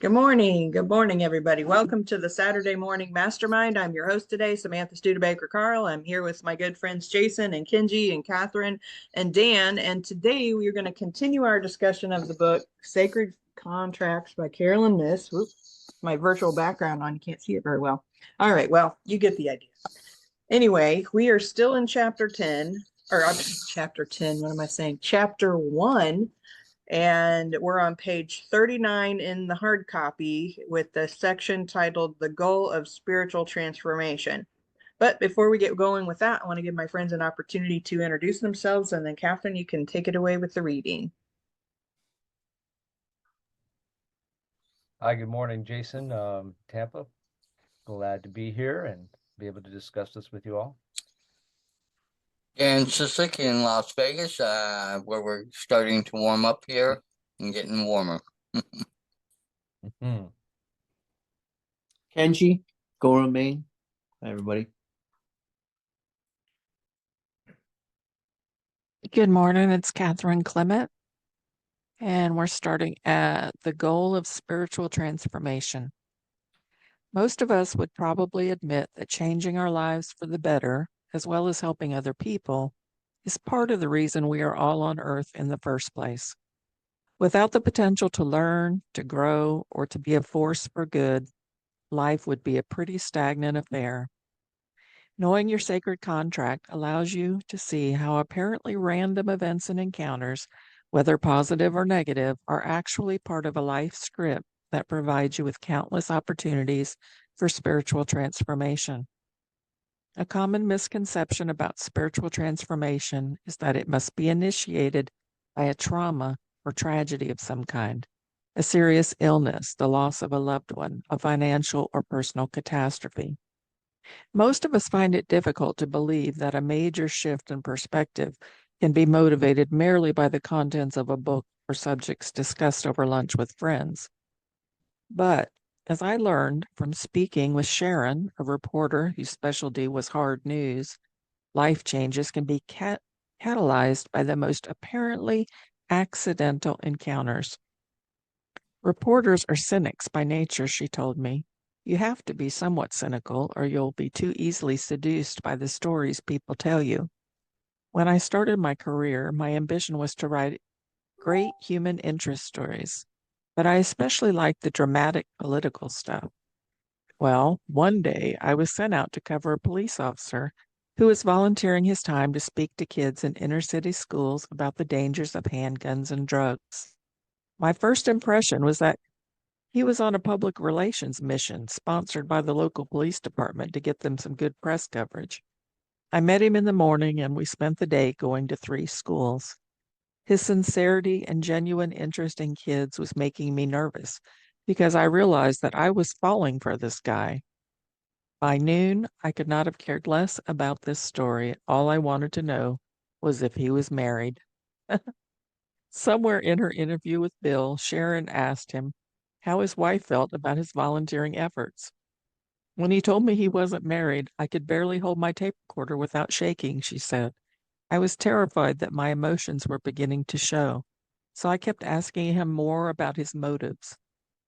Good morning. Good morning, everybody. Welcome to the Saturday Morning Mastermind. I'm your host today, Samantha Studebaker-Carl. I'm here with my good friends Jason and Kenji and Catherine and Dan. And today we are going to continue our discussion of the book Sacred Contracts by Caroline Myss. Whoop, my virtual background on. You can't see it very well. All right. Well, you get the idea. Anyway, we are still in chapter 10, or chapter 10. What am I saying? Chapter 1. And we're on page 39 in the hard copy with the section titled The Goal of Spiritual Transformation. But before we get going with that, I want to give my friends an opportunity to introduce themselves. And then Catherine, you can take it away with the reading. Hi, good morning, Jason. Tampa. Glad to be here and be able to discuss this with you all. And Sisik in Las Vegas, where we're starting to warm up here and getting warmer. Kenji, Gorham, Maine. Hi, everybody. Good morning, it's Catherine Clement, and we're starting at the goal of spiritual transformation. Most of us would probably admit that changing our lives for the better, as well as helping other people, is part of the reason we are all on earth in the first place. Without the potential to learn, to grow, or to be a force for good, life would be a pretty stagnant affair. Knowing your sacred contract allows you to see how apparently random events and encounters, whether positive or negative, are actually part of a life script that provides you with countless opportunities for spiritual transformation. A common misconception about spiritual transformation is that it must be initiated by a trauma or tragedy of some kind, a serious illness, the loss of a loved one, a financial or personal catastrophe. Most of us find it difficult to believe that a major shift in perspective can be motivated merely by the contents of a book or subjects discussed over lunch with friends. But as I learned from speaking with Sharon, a reporter whose specialty was hard news, life changes can be catalyzed by the most apparently accidental encounters. Reporters are cynics by nature, she told me. You have to be somewhat cynical, or you'll be too easily seduced by the stories people tell you. When I started my career, my ambition was to write great human interest stories, but I especially liked the dramatic political stuff. Well, one day I was sent out to cover a police officer who was volunteering his time to speak to kids in inner city schools about the dangers of handguns and drugs. My first impression was that he was on a public relations mission sponsored by the local police department to get them some good press coverage. I met him in the morning and we spent the day going to 3 schools. His sincerity and genuine interest in kids was making me nervous because I realized that I was falling for this guy. By noon, I could not have cared less about this story. All I wanted to know was if he was married. Somewhere in her interview with Bill, Sharon asked him how his wife felt about his volunteering efforts. When he told me he wasn't married, I could barely hold my tape recorder without shaking, she said. I was terrified that my emotions were beginning to show, so I kept asking him more about his motives.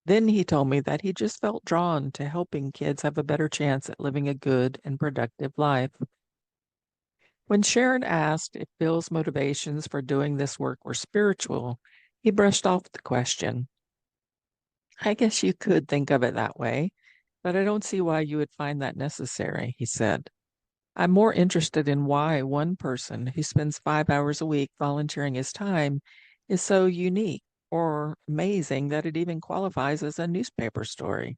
Then he told me that he just felt drawn to helping kids have a better chance at living a good and productive life. When Sharon asked if Bill's motivations for doing this work were spiritual, he brushed off the question. I guess you could think of it that way, but I don't see why you would find that necessary, he said. I'm more interested in why one person who spends 5 hours a week volunteering his time is so unique or amazing that it even qualifies as a newspaper story.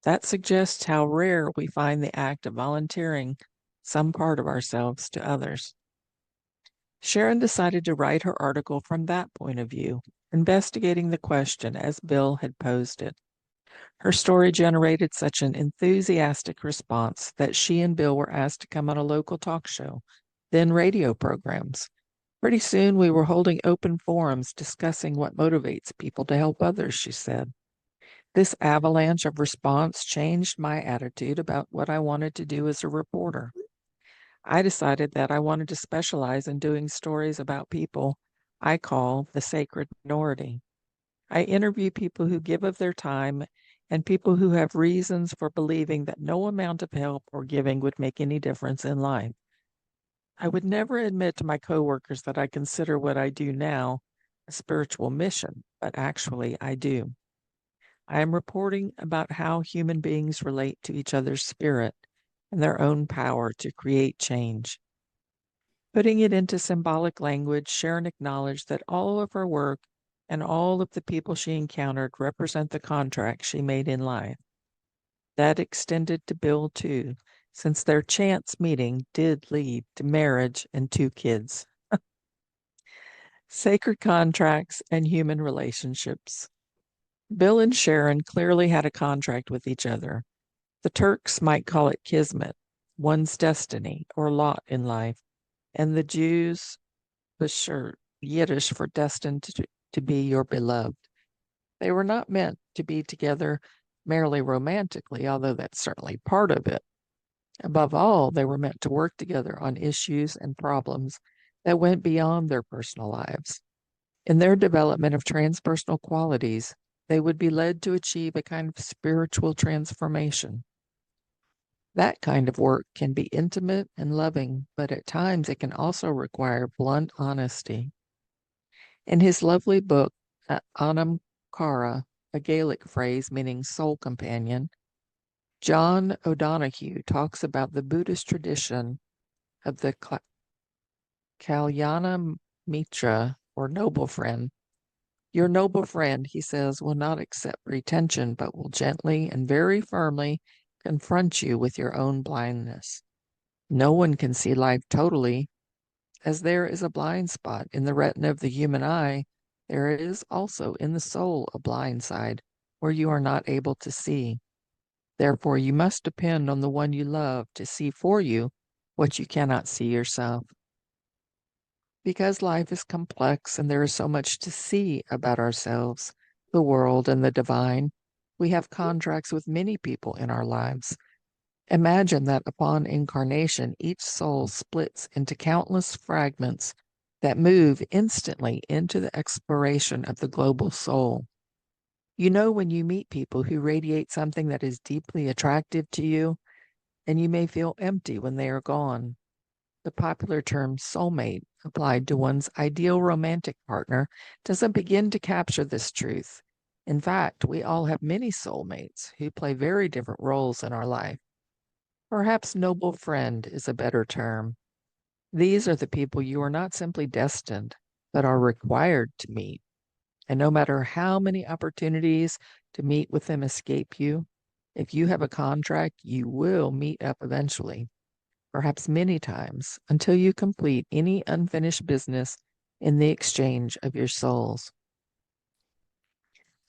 That suggests how rare we find the act of volunteering some part of ourselves to others. Sharon decided to write her article from that point of view, investigating the question as Bill had posed it. Her story generated such an enthusiastic response that she and Bill were asked to come on a local talk show, then radio programs. Pretty soon we were holding open forums discussing what motivates people to help others, she said. This avalanche of response changed my attitude about what I wanted to do as a reporter. I decided that I wanted to specialize in doing stories about people I call the sacred minority. I interview people who give of their time and people who have reasons for believing that no amount of help or giving would make any difference in life. I would never admit to my coworkers that I consider what I do now a spiritual mission, but actually I do. I am reporting about how human beings relate to each other's spirit and their own power to create change. Putting it into symbolic language, Sharon acknowledged that all of her work and all of the people she encountered represent the contract she made in life. That extended to Bill too, since their chance meeting did lead to marriage and 2 kids. Sacred contracts and human relationships. Bill and Sharon clearly had a contract with each other. The Turks might call it kismet, one's destiny or lot in life, and the Jews, Bashir, Yiddish for destined to be your beloved. They were not meant to be together merely romantically, although that's certainly part of it. Above all, they were meant to work together on issues and problems that went beyond their personal lives. In their development of transpersonal qualities, they would be led to achieve a kind of spiritual transformation. That kind of work can be intimate and loving, but at times it can also require blunt honesty. In his lovely book, Anam Cara, a Gaelic phrase meaning soul companion, John O'Donohue talks about the Buddhist tradition of the Kalyana Mitra, or noble friend. Your noble friend, he says, will not accept pretension, but will gently and very firmly confront you with your own blindness. No one can see life totally. As there is a blind spot in the retina of the human eye, there is also in the soul a blind side where you are not able to see. Therefore, you must depend on the one you love to see for you what you cannot see yourself. Because life is complex and there is so much to see about ourselves, the world, and the divine, we have contracts with many people in our lives. Imagine that upon incarnation, each soul splits into countless fragments that move instantly into the exploration of the global soul. You know when you meet people who radiate something that is deeply attractive to you, and you may feel empty when they are gone. The popular term soulmate, applied to one's ideal romantic partner, doesn't begin to capture this truth. In fact, we all have many soulmates who play very different roles in our life. Perhaps noble friend is a better term. These are the people you are not simply destined, but are required to meet. And no matter how many opportunities to meet with them escape you, if you have a contract, you will meet up eventually, perhaps many times, until you complete any unfinished business in the exchange of your souls.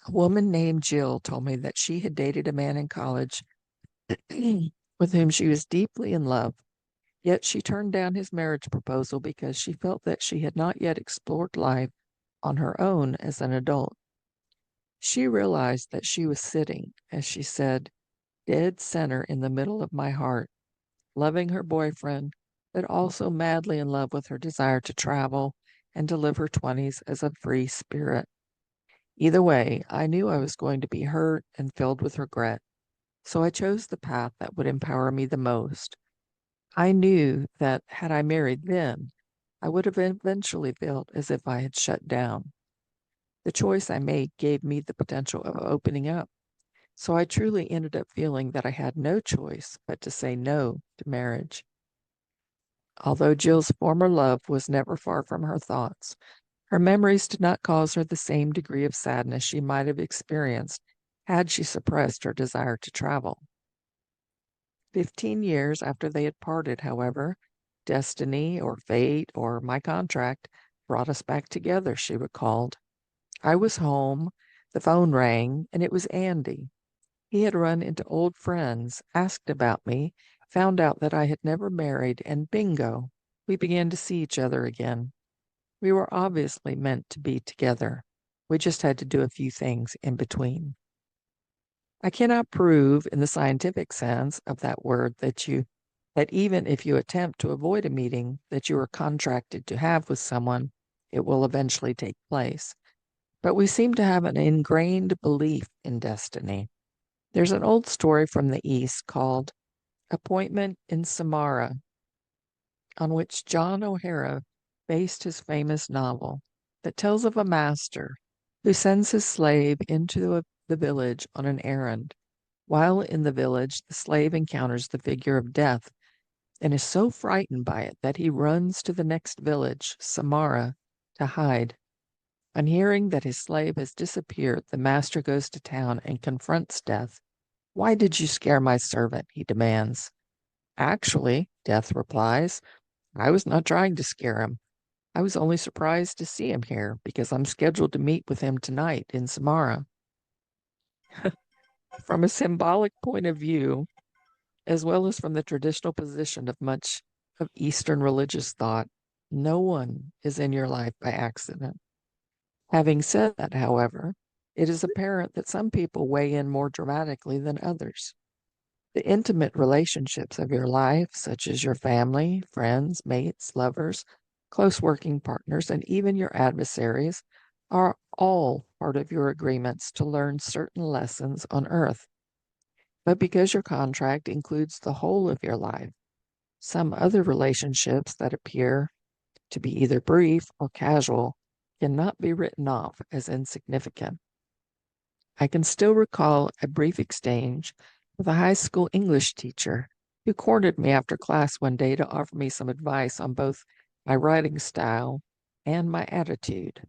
A woman named Jill told me that she had dated a man in college with whom she was deeply in love, yet she turned down his marriage proposal because she felt that she had not yet explored life on her own as an adult. She realized that she was sitting, as she said, dead center in the middle of my heart, loving her boyfriend, but also madly in love with her desire to travel and to live her 20s as a free spirit. Either way, I knew I was going to be hurt and filled with regret, so I chose the path that would empower me the most. I knew that had I married then, I would have eventually felt as if I had shut down. The choice I made gave me the potential of opening up, so I truly ended up feeling that I had no choice but to say no to marriage. Although Jill's former love was never far from her thoughts, her memories did not cause her the same degree of sadness she might have experienced had she suppressed her desire to travel. 15 years after they had parted, however, destiny or fate or my contract brought us back together, she recalled. I was home, the phone rang, and it was Andy. He had run into old friends, asked about me, found out that I had never married, and bingo, we began to see each other again. We were obviously meant to be together. We just had to do a few things in between. I cannot prove in the scientific sense of that word that even if you attempt to avoid a meeting that you are contracted to have with someone, it will eventually take place. But we seem to have an ingrained belief in destiny. There's an old story from the East called Appointment in Samara, on which John O'Hara based his famous novel, that tells of a master who sends his slave into the village on an errand. While in the village, the slave encounters the figure of death and is so frightened by it that he runs to the next village, Samara, to hide. On hearing that his slave has disappeared, the master goes to town and confronts Death. "Why did you scare my servant?" he demands. "Actually," Death replies, "I was not trying to scare him. I was only surprised to see him here because I'm scheduled to meet with him tonight in Samara." From a symbolic point of view, as well as from the traditional position of much of Eastern religious thought, no one is in your life by accident. Having said that, however, it is apparent that some people weigh in more dramatically than others. The intimate relationships of your life, such as your family, friends, mates, lovers, close working partners, and even your adversaries, are all part of your agreements to learn certain lessons on earth. But because your contract includes the whole of your life, some other relationships that appear to be either brief or casual cannot be written off as insignificant. I can still recall a brief exchange with a high school English teacher who cornered me after class one day to offer me some advice on both my writing style and my attitude.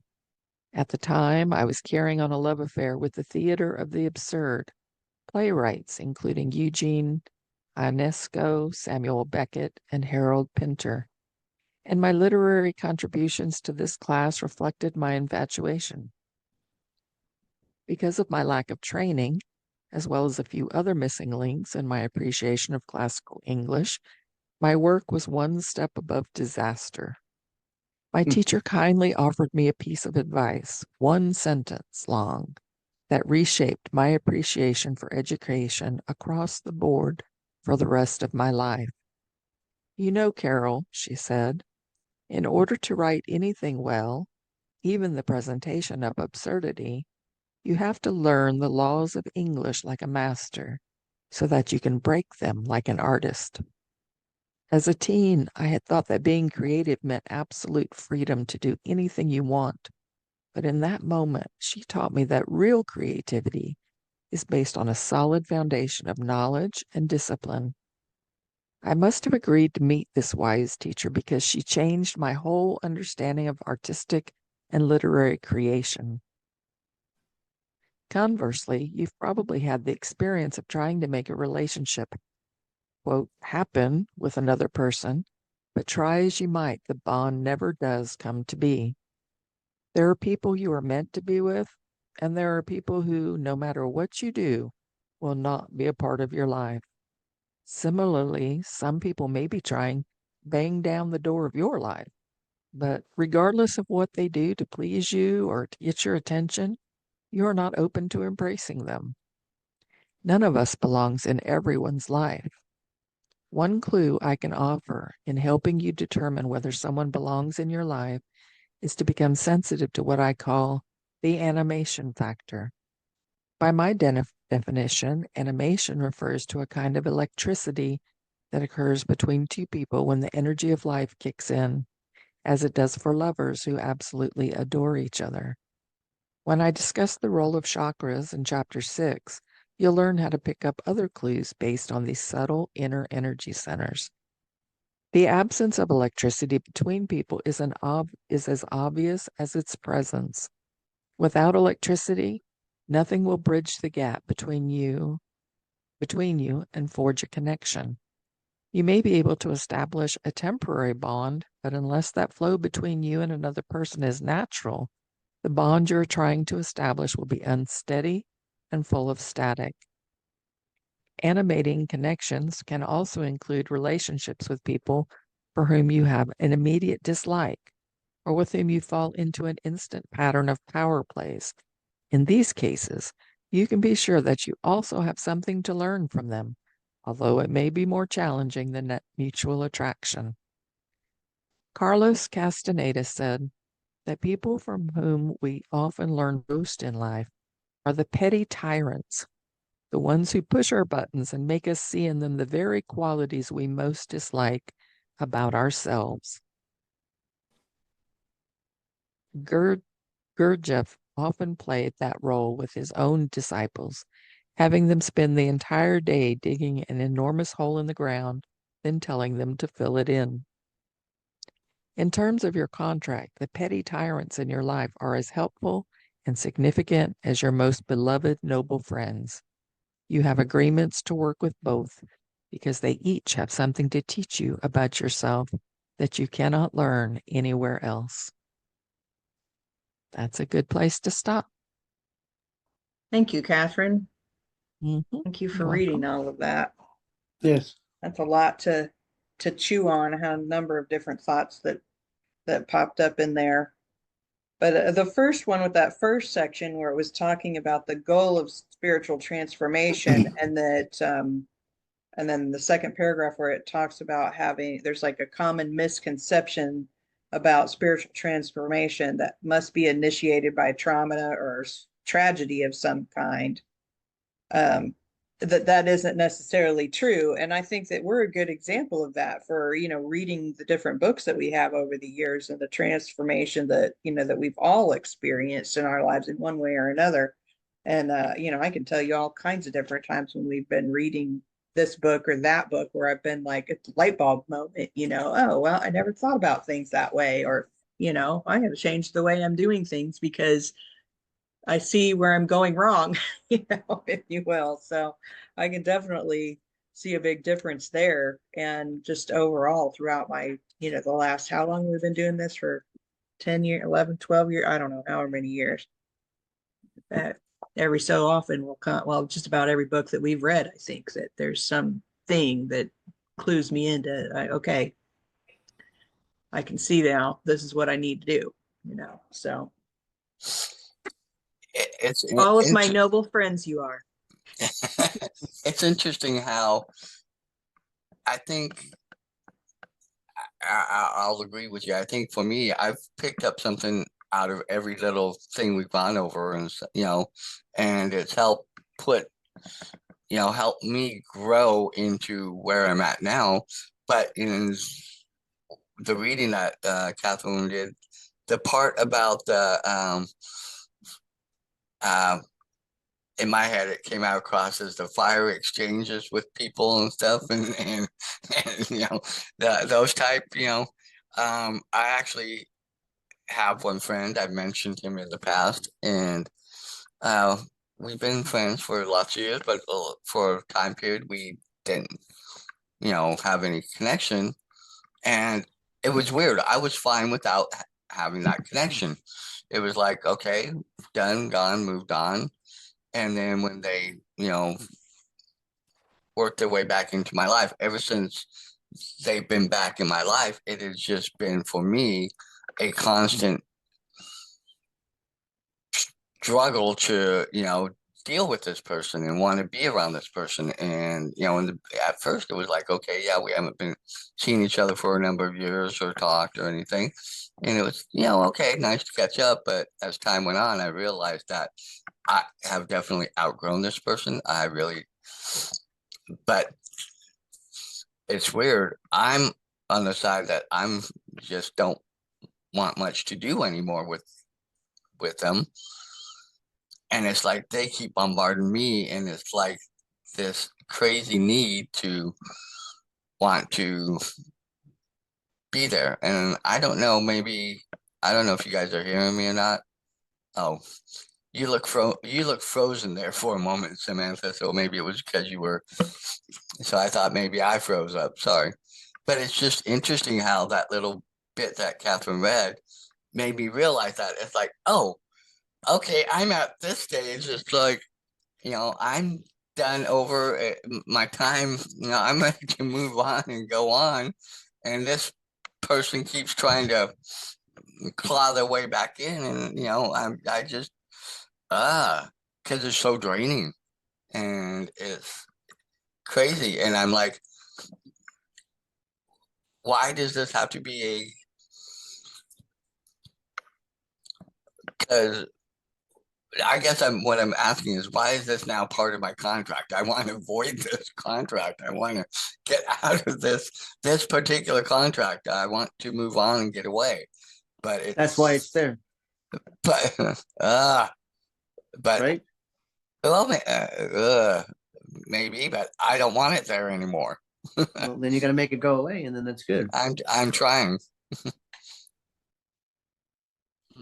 At the time, I was carrying on a love affair with the theater of the absurd, playwrights including Eugene Ionesco, Samuel Beckett, and Harold Pinter, and my literary contributions to this class reflected my infatuation. Because of my lack of training, as well as a few other missing links in my appreciation of classical English, my work was one step above disaster. My teacher kindly offered me a piece of advice, one sentence long, that reshaped my appreciation for education across the board for the rest of my life. "You know, Carol," she said, "in order to write anything well, even the presentation of absurdity, you have to learn the laws of English like a master, so that you can break them like an artist." As a teen, I had thought that being creative meant absolute freedom to do anything you want. But in that moment, she taught me that real creativity is based on a solid foundation of knowledge and discipline. I must have agreed to meet this wise teacher because she changed my whole understanding of artistic and literary creation. Conversely, you've probably had the experience of trying to make a relationship, quote, happen with another person, but try as you might, the bond never does come to be. There are people you are meant to be with, and there are people who, no matter what you do, will not be a part of your life. Similarly, some people may be trying to bang down the door of your life, but regardless of what they do to please you or to get your attention, you are not open to embracing them. None of us belongs in everyone's life. One clue I can offer in helping you determine whether someone belongs in your life is to become sensitive to what I call the animation factor. By my definition, animation refers to a kind of electricity that occurs between two people when the energy of life kicks in, as it does for lovers who absolutely adore each other. When I discuss the role of chakras in Chapter 6, you'll learn how to pick up other clues based on these subtle inner energy centers. The absence of electricity between people is as obvious as its presence. Without electricity, nothing will bridge the gap between you and forge a connection. You may be able to establish a temporary bond, but unless that flow between you and another person is natural, the bond you're trying to establish will be unsteady and full of static. Animating connections can also include relationships with people for whom you have an immediate dislike or with whom you fall into an instant pattern of power plays. In these cases, you can be sure that you also have something to learn from them, although it may be more challenging than mutual attraction. Carlos Castaneda said, that people from whom we often learn most in life are the petty tyrants, the ones who push our buttons and make us see in them the very qualities we most dislike about ourselves. Gurdjieff often played that role with his own disciples, having them spend the entire day digging an enormous hole in the ground, then telling them to fill it in. In terms of your contract, the petty tyrants in your life are as helpful and significant as your most beloved noble friends. You have agreements to work with both because they each have something to teach you about yourself that you cannot learn anywhere else. That's a good place to stop. Thank you, Catherine. Mhm. Thank you for You're reading welcome. all of that. Yes. That's a lot to chew on. I had a number of different thoughts that popped up in there. But the first one with that first section where it was talking about the goal of spiritual transformation, and that and then the second paragraph where it talks about having, there's like a common misconception about spiritual transformation that must be initiated by trauma or tragedy of some kind. That isn't necessarily true. And I think that we're a good example of that for, reading the different books that we have over the years and the transformation that, that we've all experienced in our lives in one way or another. And, I can tell you all kinds of different times when we've been reading this book or that book where I've been like, at the light bulb moment, oh, well, I never thought about things that way. Or, I got to change the way I'm doing things because I see where I'm going wrong, if you will. So I can definitely see a big difference there. And just overall throughout my, the last, how long we've been doing this for 10 years, 11, 12 years, I don't know, however many years. Every so often we'll come, well, just about every book that we've read, I think that there's some thing that clues me into, okay, I can see now this is what I need to do, so. It's All of my noble friends you are. it's interesting how I think I'll agree with you. I think for me, I've picked up something out of every little thing we've gone over, and and it's helped help me grow into where I'm at now. But in the reading that Catherine did, the part about the in my head, it came out across as the fire exchanges with people and stuff, and those type. I actually have one friend. I've mentioned him in the past, and we've been friends for lots of years, but for a time period we didn't, have any connection, and it was weird. I was fine without having that connection. It was like, okay, done, gone, moved on. And then when they, worked their way back into my life, ever since they've been back in my life, it has just been for me a constant struggle to, deal with this person and want to be around this person. And, at first it was like, okay, yeah, we haven't been seeing each other for a number of years or talked or anything. And it was, okay, nice to catch up. But as time went on, I realized that I have definitely outgrown this person. But it's weird. I'm on the side that I'm just don't want much to do anymore with them. And it's like they keep bombarding me, and it's like this crazy need to want to be there. And I don't know, I don't know if you guys are hearing me or not. Oh, you look frozen there for a moment, Samantha. So maybe it was because you were. So I thought maybe I froze up. Sorry, but it's just interesting how that little bit that Catherine read made me realize that it's like, oh, okay, I'm at this stage. It's like, I'm done over my time. I'm ready to move on and go on, and this person keeps trying to claw their way back in, and I just because it's so draining and it's crazy, and I'm like, why does this have to be because I guess what I'm asking is, why is this now part of my contract? I want to avoid this contract. I want to get out of this particular contract. I want to move on and get away. But That's why it's there, but but right? well, maybe, but I don't want it there anymore. Well, then you got to make it go away, and then that's good. I'm trying,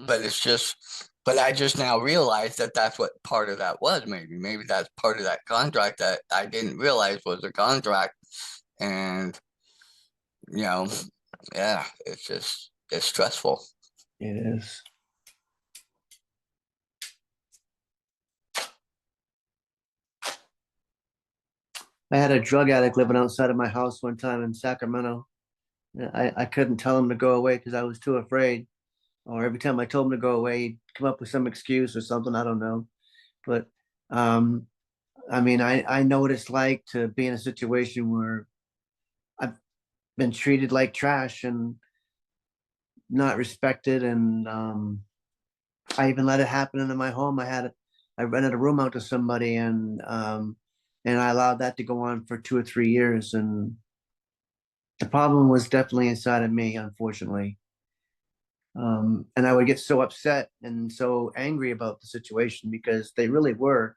but I just now realized that that's what part of that was. Maybe that's part of that contract that I didn't realize was a contract, and yeah, it's stressful. It is. I had a drug addict living outside of my house one time in Sacramento. I couldn't tell him to go away because I was too afraid. Or every time I told him to go away, he'd come up with some excuse or something. I don't know. But I mean, I know what it's like to be in a situation where I've been treated like trash and not respected. And I even let it happen in my home. I rented a room out to somebody, and I allowed that to go on for 2 or 3 years. And the problem was definitely inside of me, unfortunately. And I would get so upset and so angry about the situation because they really were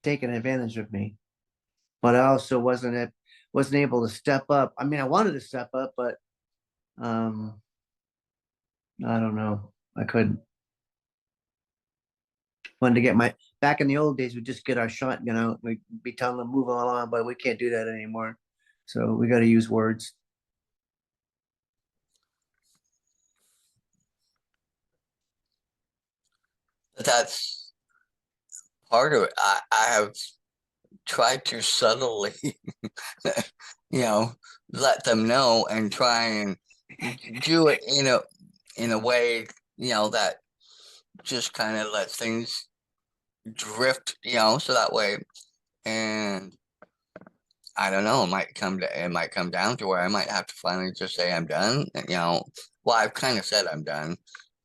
taking advantage of me. But I also wasn't able to step up. I mean, I wanted to step up, but I don't know. I couldn't. Wanted to get back in the old days, we'd just get our shotgun out. We'd be telling them move along, but we can't do that anymore. So we got to use words. That's part of it. I have tried to subtly, let them know and try and do it in a way, that just kind of lets things drift, so that way. And I don't know, it might come down to where I might have to finally just say I'm done. Well, I've kind of said I'm done,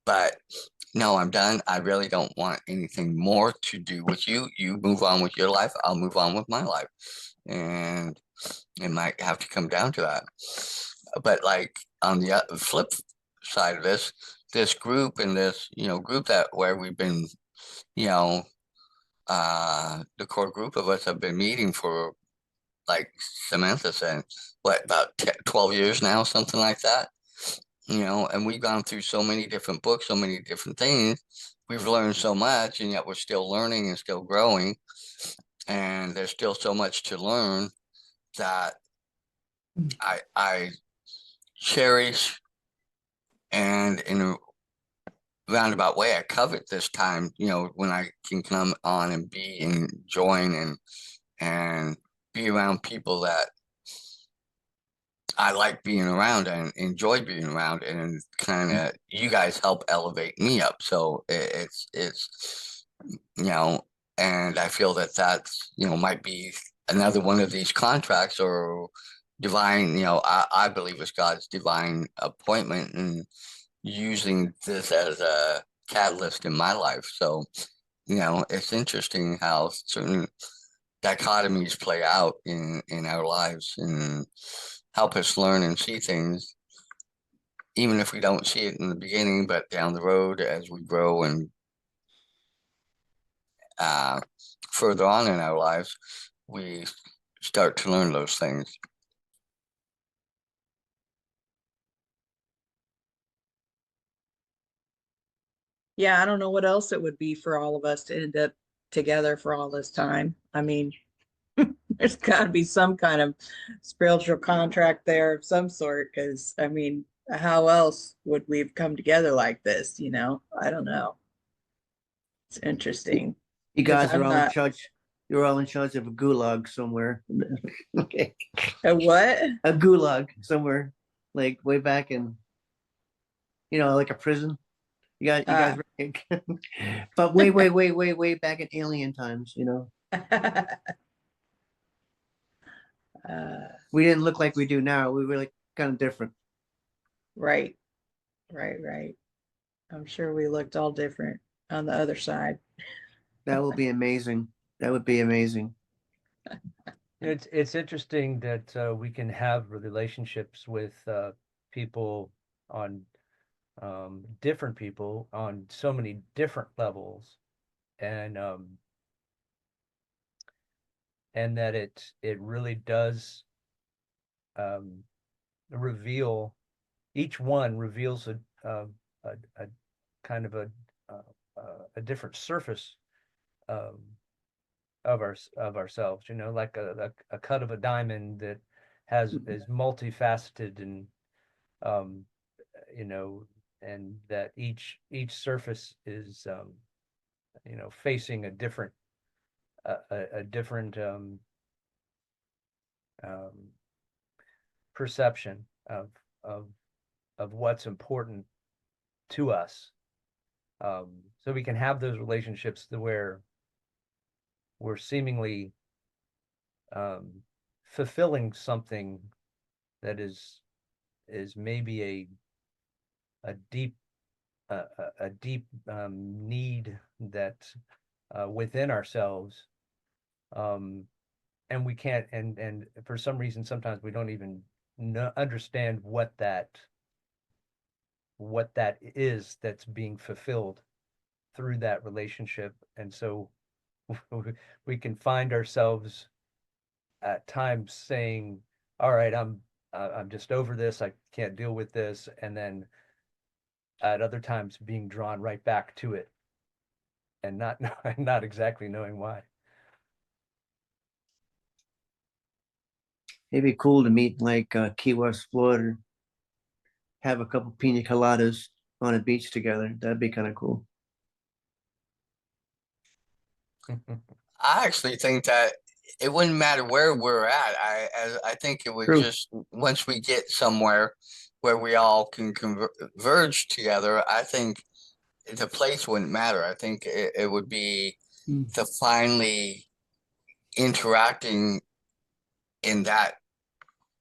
but no, I'm done. I really don't want anything more to do with you. You move on with your life. I'll move on with my life. And it might have to come down to that. But like on the flip side of this group and this, group where we've been, the core group of us have been meeting for, like Samantha said, about 12 years now, something like that. And we've gone through so many different books, so many different things. We've learned so much, and yet we're still learning and still growing. And there's still so much to learn that I cherish, and in a roundabout way, I covet this time, when I can come on and be and join and be around people that I like being around and enjoy being around, and kind of you guys help elevate me up. So it's and I feel that's might be another one of these contracts or divine. I believe it's God's divine appointment and using this as a catalyst in my life. So it's interesting how certain dichotomies play out in our lives and help us learn and see things, even if we don't see it in the beginning, but down the road as we grow and further on in our lives, we start to learn those things. Yeah, I don't know what else it would be for all of us to end up together for all this time. I mean, there's got to be some kind of spiritual contract there of some sort, because I mean, how else would we have come together like this? I don't know. It's interesting. You 'Cause guys are I'm all in not charge. You're all in charge of a gulag somewhere. Okay. a what? A gulag somewhere, like way back in, like a prison. You guys, but way back in alien times. We didn't look like we do now. We were like kind of different. Right, right. I'm sure we looked all different. on the other side. That will be amazing. That would be amazing. It's interesting that we can have relationships with people on different people on so many different levels, and that it really does reveal, each one reveals a kind of a different surface um, of ourselves, like a cut of a diamond that is multifaceted, and um, and that each surface is facing a different a different um, perception of what's important to us. So we can have those relationships where we're seemingly fulfilling something that is maybe a deep need that within ourselves, and we can't, and for some reason sometimes we don't even understand what that is that's being fulfilled through that relationship. And so we can find ourselves at times saying, all right, I'm just over this, I can't deal with this, and then at other times being drawn right back to it, and not exactly knowing why. It'd be cool to meet like Key West, Florida, have a couple pina coladas on a beach together. That'd be kind of cool. I actually think that it wouldn't matter where we're at. I think it would True. just, once we get somewhere where we all can converge together, I think the place wouldn't matter. I think it would be the finally interacting in that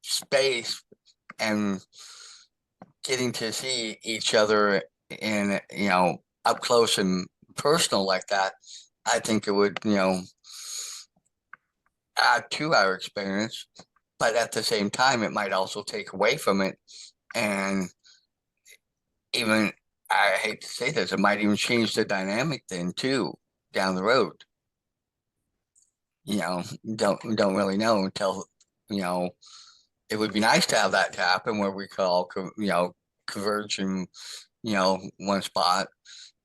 space and getting to see each other in, up close and personal like that. I think it would, add to our experience, but at the same time, it might also take away from it. And even, I hate to say this, it might even change the dynamic then too, down the road. Don't really know until, it would be nice to have that to happen where we could all, converge in, one spot,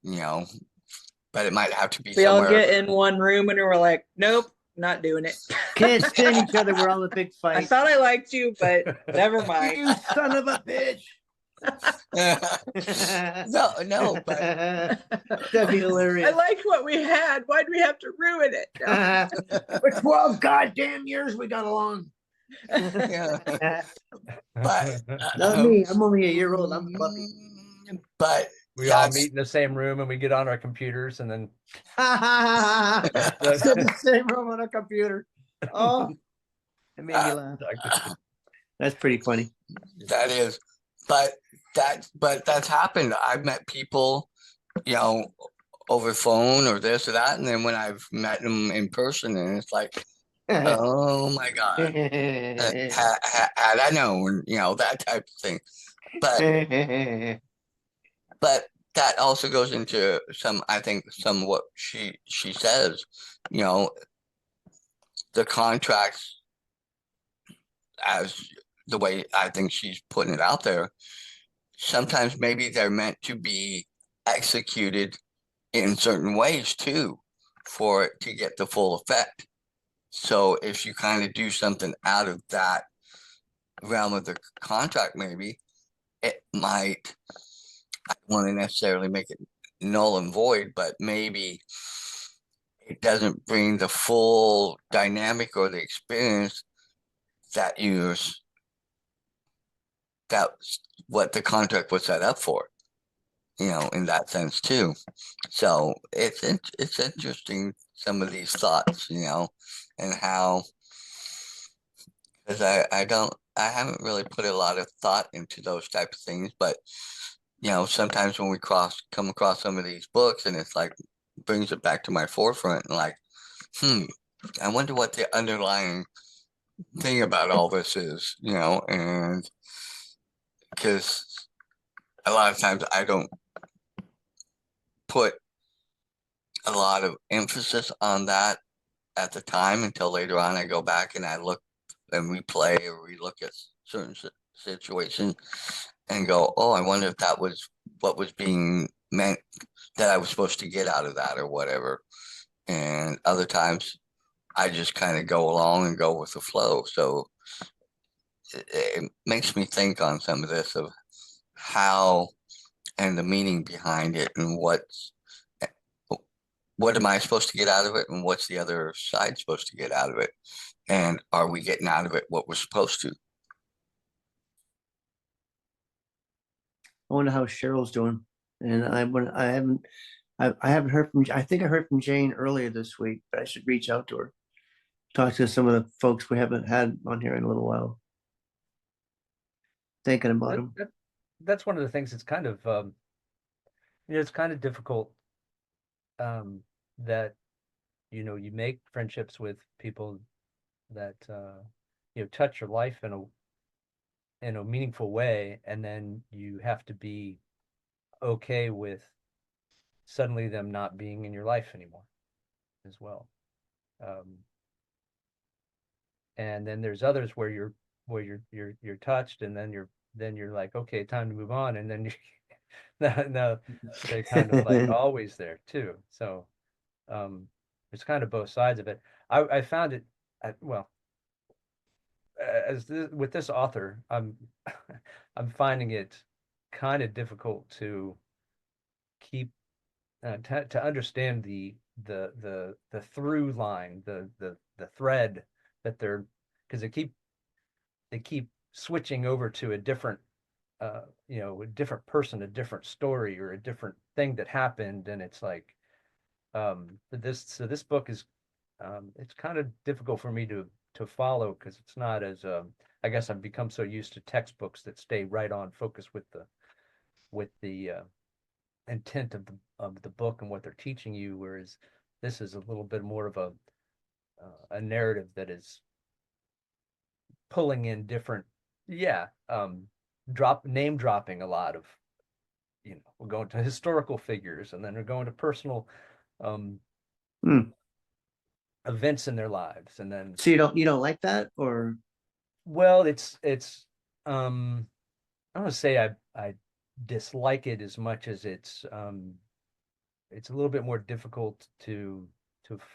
but it might have to be We all somewhere. get in one room and we're like, nope, not doing it. Can't stand each other. We're all a big I fight. thought I liked you, but never mind. You son of a bitch. No, but That'd be I hilarious. liked what we had. Why'd we have to ruin it? No. For 12 goddamn years we got along. yeah, but Not me. I'm only a year old. I'm a puppy. But We all that's meet in the same room and we get on our computers, and then Sit in the same room on a computer. Oh, it made me laugh. That's pretty funny. that is, but that's happened. I've met people, over phone or this or that, and then when I've met them in person, and it's like, oh my God, had I known, that type of thing. But that also goes into I think some of what she says, the contracts, as the way I think she's putting it out there, sometimes maybe they're meant to be executed in certain ways too, for it to get the full effect. So if you kind of do something out of that realm of the contract, maybe it might, I don't want to necessarily make it null and void, but maybe it doesn't bring the full dynamic or the experience that that's what the contract was set up for, in that sense too. So it's interesting, some of these thoughts, and how, because I haven't really put a lot of thought into those type of things, but you know, sometimes when we come across some of these books, and it's like brings it back to my forefront, and like, I wonder what the underlying thing about all this is, you know, and because a lot of times I don't put a lot of emphasis on that at the time until later on. I go back and I look and replay or relook at certain situations and go, oh, I wonder if that was what was being meant, that I was supposed to get out of that or whatever. And other times I just kind of go along and go with the flow. So it makes me think on some of this of how and the meaning behind it, and what am I supposed to get out of it, and what's the other side supposed to get out of it, and are we getting out of it what we're supposed to? I wonder how Cheryl's doing. And I haven't heard from, I think I heard from Jane earlier this week, but I should reach out to her. Talk to some of the folks we haven't had on here in a little while. Thinking about them. That's one of the things that's kind of, it's kind of difficult that, you make friendships with people that, touch your life in a meaningful way, and then you have to be okay with suddenly them not being in your life anymore as well. And then there's others where you're touched, and then you're like, okay, time to move on, and then you no, they're kind of like always there too. So it's kind of both sides of it. I found it well, with this author, I'm finding it kind of difficult to keep to understand the through line, the thread that they're, because they keep switching over to a different a different person, a different story, or a different thing that happened, and it's like this book is it's kind of difficult for me to follow, because it's not as I guess I've become so used to textbooks that stay right on focus with the intent of the book and what they're teaching you, whereas this is a little bit more of a narrative that is pulling in different name dropping a lot of, we're going to historical figures, and then we're going to personal events in their lives, and then So you don't like that, or? Well, it's I don't want to say I dislike it as much as it's a little bit more difficult to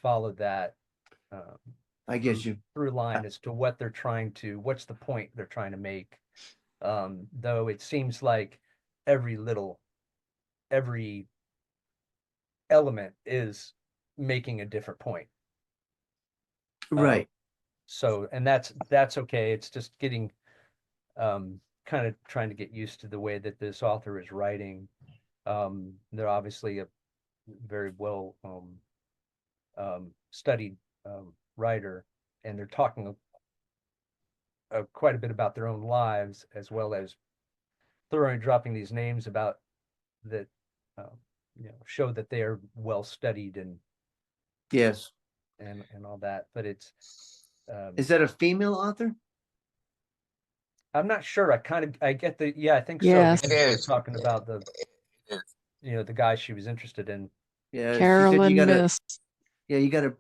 follow that I get you. through line as to what's the point they're trying to make. Though it seems like every element is making a different point. Right. So, and that's okay. It's just getting kind of trying to get used to the way that this author is writing. They're obviously a very well studied writer, and they're talking quite a bit about their own lives, as well as throwing dropping these names about that show that they are well studied and Yes. and all that. But it's is that a female author? I'm not sure. I get I think Yes. so, because she's talking about the guy she was interested in. Yeah, Caroline Myss. Yeah, you gotta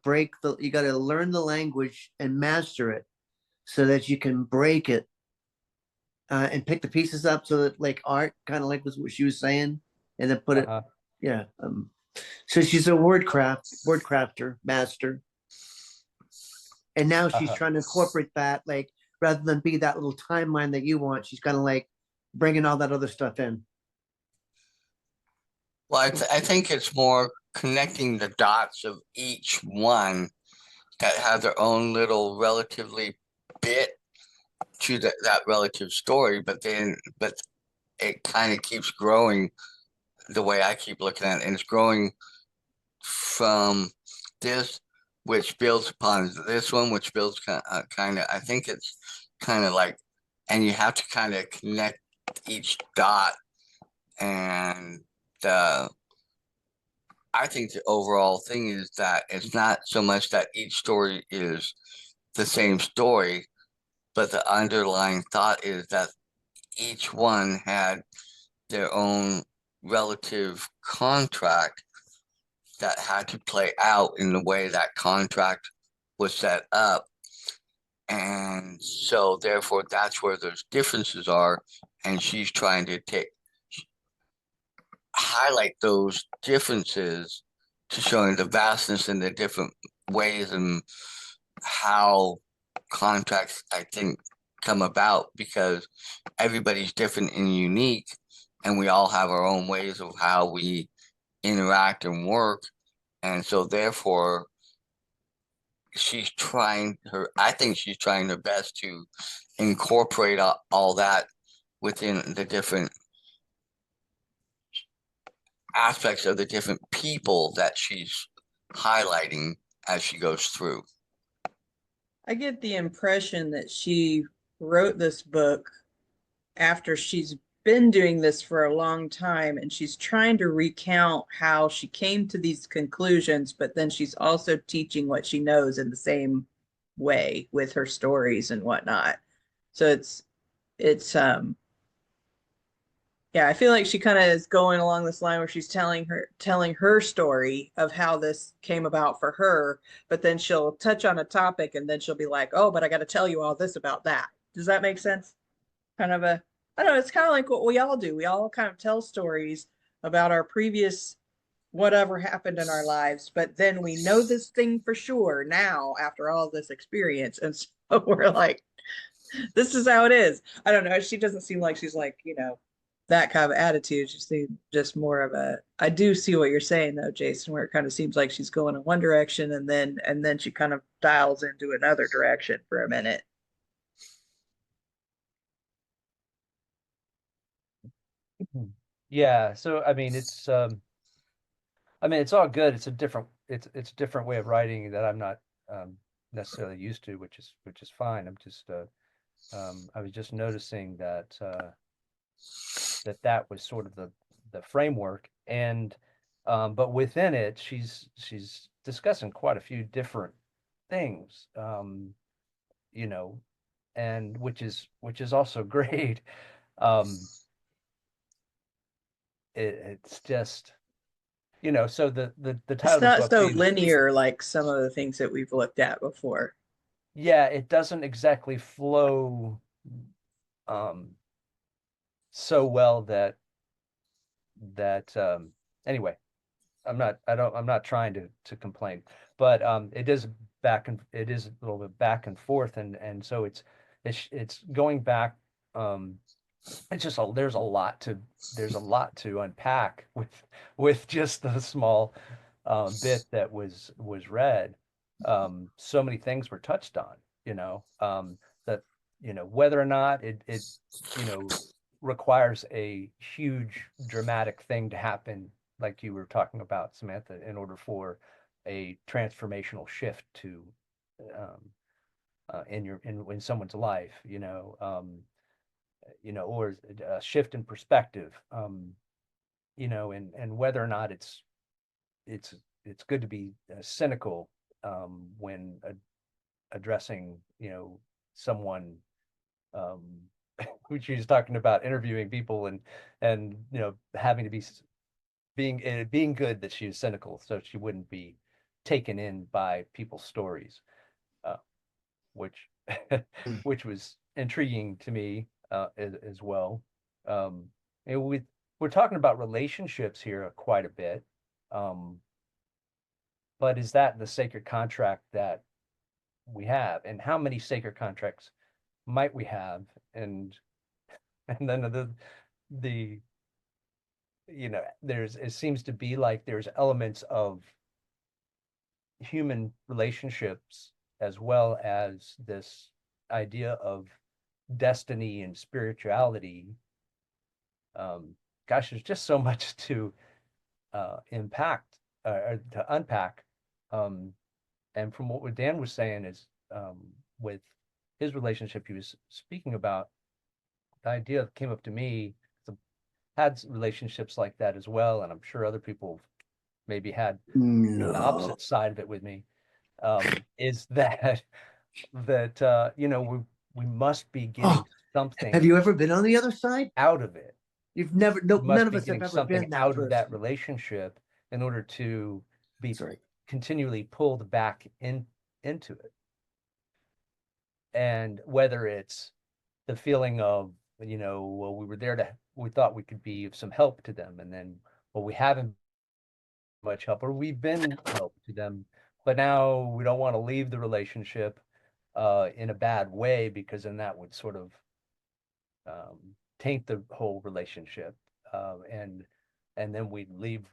learn the language and master it so that you can break it and pick the pieces up, so that, like art, kind of like what she was saying, and then put it. Yeah. So she's a word crafter, master. And now she's trying to incorporate that, like, rather than be that little timeline that you want, she's kind of like bringing all that other stuff in. Well, I think it's more connecting the dots of each one that have their own little relatively bit to that relative story, but it kind of keeps growing the way I keep looking at it, and it's growing from this, which builds upon this one, which builds kind of, I think it's kind of like, and you have to kind of connect each dot And I think the overall thing is that it's not so much that each story is the same story, but the underlying thought is that each one had their own relative contract that had to play out in the way that contract was set up. And so therefore that's where those differences are. And she's trying to highlight those differences to showing the vastness in the different ways and how contracts, I think, come about, because everybody's different and unique, and we all have our own ways of how we interact and work. And so therefore I think she's trying her best to incorporate all that within the different aspects of the different people that she's highlighting as she goes through. I get the impression that she wrote this book after she's been doing this for a long time, and she's trying to recount how she came to these conclusions, but then she's also teaching what she knows in the same way with her stories and whatnot. So it's yeah, I feel like she kind of is going along this line where she's telling her story of how this came about for her, but then she'll touch on a topic and then she'll be like, "Oh, but I got to tell you all this about that." Does that make sense? Kind of a, I don't know, it's kind of like what we all do. We all kind of tell stories about our previous whatever happened in our lives, but then we know this thing for sure now after all this experience. And so we're like, this is how it is. I don't know. She doesn't seem like she's like, that kind of attitude. She seems just more of a, I do see what you're saying though, Jason, where it kind of seems like she's going in one direction and then she kind of dials into another direction for a minute. Yeah, so I mean it's all good. It's a different way of writing that I'm not necessarily used to, which is fine. I was just noticing that that was sort of the framework, and but within it she's discussing quite a few different things, you know, and which is also great. Um, it's just, so the title It's of the not book so being linear like some of the things that we've looked at before. yeah, it doesn't exactly flow um so well that anyway, I'm not trying to complain, but it is a little bit back and forth, and so it's going back. It's just there's a lot to unpack with just the small bit that was read. So many things were touched on, that whether or not it you know requires a huge dramatic thing to happen, like you were talking about, Samantha, in order for a transformational shift to um, in someone's life, or a shift in perspective, and whether or not it's it's good to be cynical when addressing, someone, um, which she's talking about interviewing people and having to be being good that she was cynical so she wouldn't be taken in by people's stories, uh, which which was intriguing to me as well. Um, and we're talking about relationships here quite a bit, um, but is that the sacred contract that we have, and how many sacred contracts might we have? And then the it seems to be like there's elements of human relationships as well as this idea of destiny and spirituality. Gosh, there's just so much to impact or to unpack. Um, and from what Dan was saying is, with his relationship he was speaking about, the idea that came up to me, had relationships like that as well, and I'm sure other people maybe had the No. opposite side of it with me, is that you know, we must be getting Oh, something have you ever been on the other side? out of it. You've never, We no, must none of be us have getting ever something been that out of that person. relationship in order to be Sorry. continually pulled back into it. And whether it's the feeling of, you know, well, we thought we could be of some help to them, and then, well, we haven't much help, or we've been help to them, but now we don't want to leave the relationship in a bad way, because then that would sort of taint the whole relationship, and then we'd leave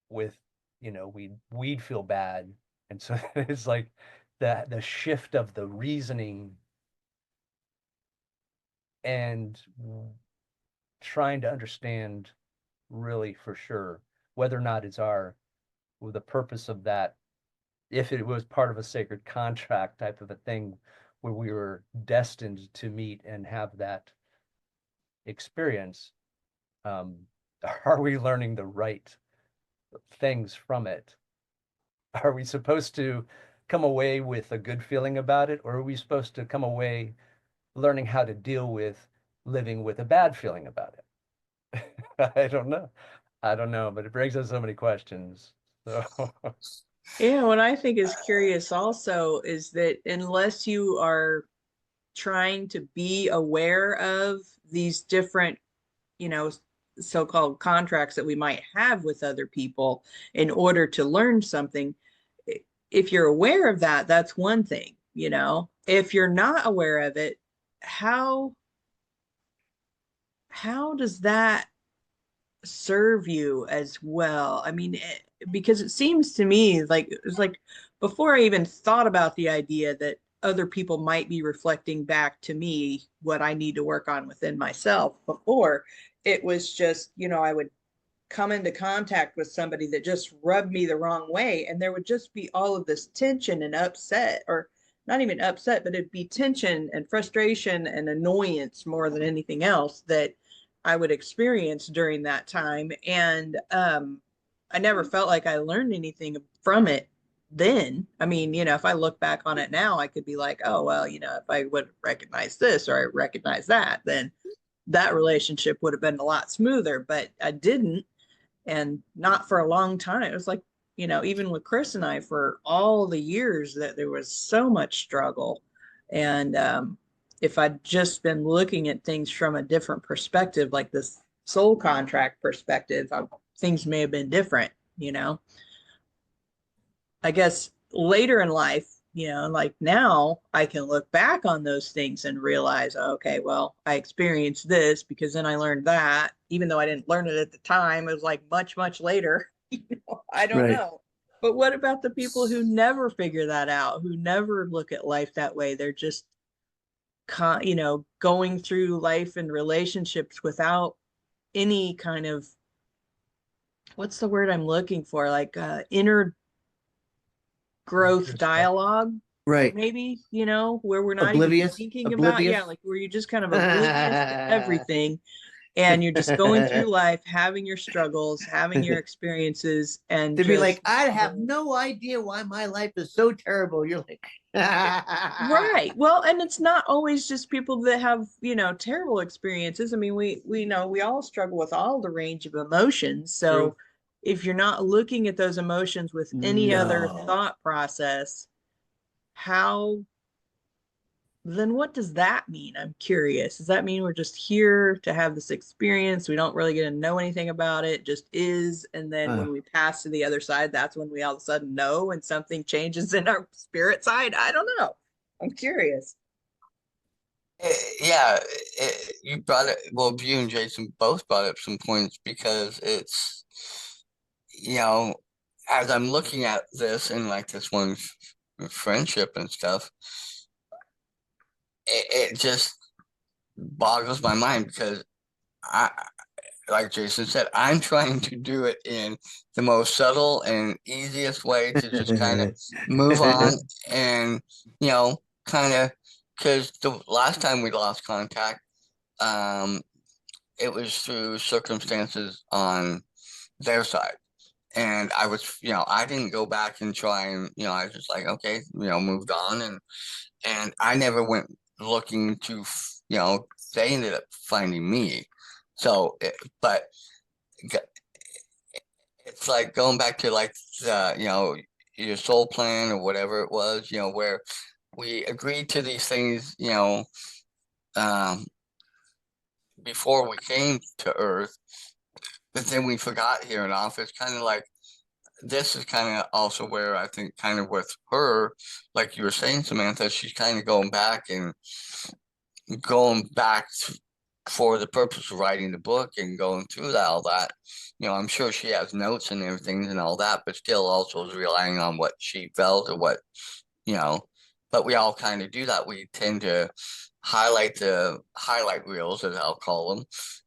with, you know, we'd feel bad, and so it's like the shift of the reasoning and trying to understand really for sure whether or not it's the purpose of that, if it was part of a sacred contract type of a thing where we were destined to meet and have that experience. Are we learning the right things from it? Are we supposed to come away with a good feeling about it, or are we supposed to come away learning how to deal with living with a bad feeling about it? I don't know, but it brings us so many questions. So Yeah, what I think is curious also is that unless you are trying to be aware of these different, you know, so-called contracts that we might have with other people in order to learn something, if you're aware of that, that's one thing, you know. If you're not aware of it, how does that serve you as well? I mean, because it seems to me like it's like before I even thought about the idea that other people might be reflecting back to me what I need to work on within myself. Before, it was just, you know, I would come into contact with somebody that just rubbed me the wrong way, and there would just be all of this tension and upset, or not even upset, but it'd be tension and frustration and annoyance more than anything else that I would experience during that time. And I never felt like I learned anything from it then. I mean, you know, if I look back on it now, I could be like, oh, well, you know, if I would recognize this or I recognize that, then that relationship would have been a lot smoother, but I didn't. And not for a long time. It was like, you know, even with Chris and I, for all the years that there was so much struggle. And if I'd just been looking at things from a different perspective, like this soul contract perspective, things may have been different, you know. I guess later in life, you know, like now I can look back on those things and realize, okay, well, I experienced this because then I learned that, even though I didn't learn it at the time. It was like much, much later. You know, I don't Right. know. But what about the people who never figure that out, who never look at life that way? They're just, you know, going through life and relationships without any kind of, what's the word I'm looking for? Like inner growth introspect. dialogue, Right. maybe, you know, where we're not even Oblivious. thinking about, yeah, like where you're just kind of oblivious to everything, and you're just going through life, having your struggles, having your experiences, and To be like, just I have no idea why my life is so terrible. You're like, right. Well, and it's not always just people that have, you know, terrible experiences. I mean, we know we all struggle with all the range of emotions. So True. if you're not looking at those emotions with any other No. thought process, how then what does that mean? I'm curious. Does that mean we're just here to have this experience? We don't really get to know anything about it, just is. And then when we pass to the other side, that's when we all of a sudden know and something changes in our spirit side. I don't know. I'm curious. Yeah, you brought it. Well, you and Jason both brought up some points, because it's, you know, as I'm looking at this and like this one friendship and stuff, it just boggles my mind, because I, like Jason said, I'm trying to do it in the most subtle and easiest way to just kind of move on, and, you know, kind of, because the last time we lost contact, it was through circumstances on their side. And I was, I didn't go back and try and, I was just like, okay, moved on. And I never went looking to, they ended up finding me. So, but it's like going back to like, your soul plan or whatever it was, where we agreed to these things, um, before we came to Earth, but then we forgot here in office, kind of like, this is kind of also where I think kind of with her, like you were saying, Samantha, she's kind of going back for the purpose of writing the book and going through all that. I'm sure she has notes and everything and all that, but still also is relying on what she felt or what, but we all kind of do that. We tend to highlight the highlight reels, as I'll call them,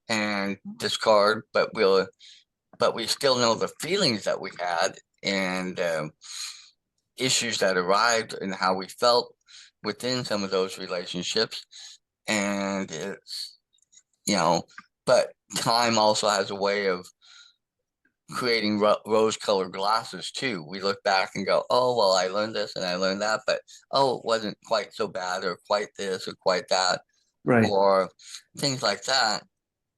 and discard, but we still know the feelings that we had and issues that arrived and how we felt within some of those relationships. And it's, but time also has a way of creating rose-colored glasses too. We look back and go, oh, well, I learned this and I learned that, but oh, it wasn't quite so bad or quite this or quite that, Right. or things like that.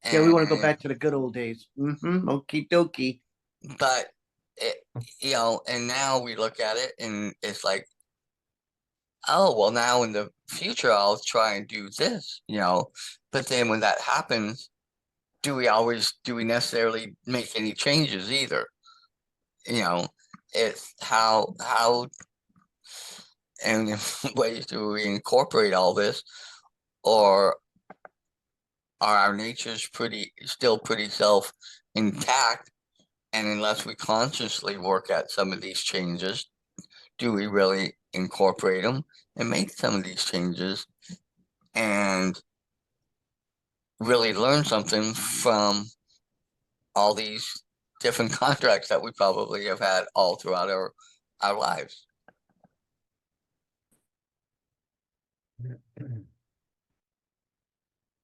Yeah, we want to go And back to the good old days. Okie dokie. but it, and now we look at it and it's like, oh, well, now in the future, I'll try and do this, but then when that happens, do we necessarily make any changes either? It's how, and in ways do we incorporate all this, or are our natures still pretty self intact? And unless we consciously work at some of these changes, do we really incorporate them and make some of these changes and really learn something from all these different contracts that we probably have had all throughout our lives?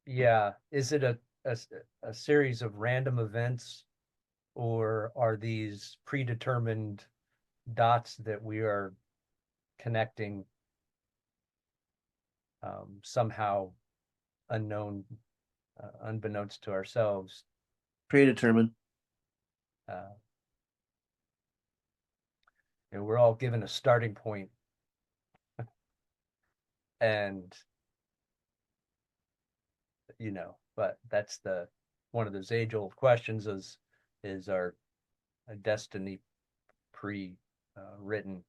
Yeah, is it a series of random events, or are these predetermined dots that we are connecting somehow unknown, unbeknownst to ourselves? Predetermined. And we're all given a starting point, and but that's one of those age-old questions: is our destiny written?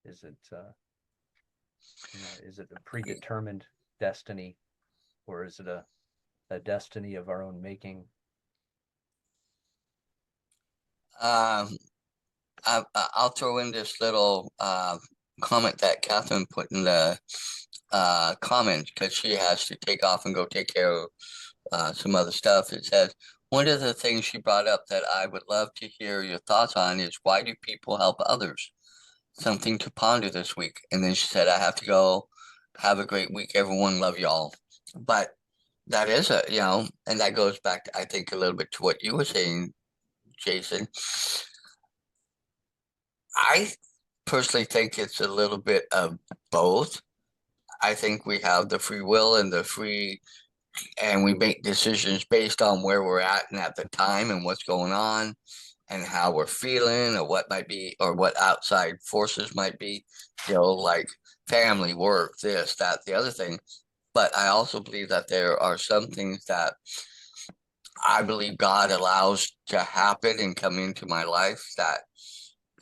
Is it is it a predetermined destiny, or is it a destiny of our own making? I'll throw in this little comment that Catherine put in the comment, because she has to take off and go take care of some other stuff. It says, one of the things she brought up that I would love to hear your thoughts on is, why do people help others? Something to ponder this week. And then she said, I have to go. Have a great week, everyone. Love y'all. But that is and that goes back to, I think, a little bit to what you were saying, Jason. I personally think it's a little bit of both. I think we have the free will and and we make decisions based on where we're at and at the time and what's going on and how we're feeling or what might be, or what outside forces might be, like family, work, this, that, the other thing. But I also believe that there are some things that I believe God allows to happen and come into my life that